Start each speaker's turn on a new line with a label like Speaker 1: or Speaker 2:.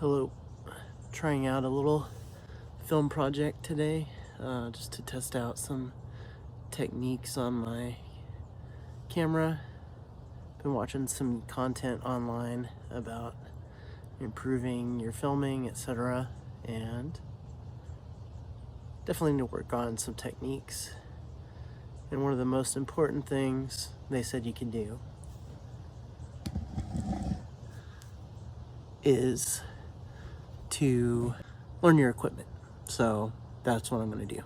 Speaker 1: Hello, trying out a little film project today, just to test out some techniques on my camera. Been watching some content online about improving your filming, etc. And definitely need to work on some techniques. And one of the most important things they said you can do is to learn your equipment. So that's what I'm going to do.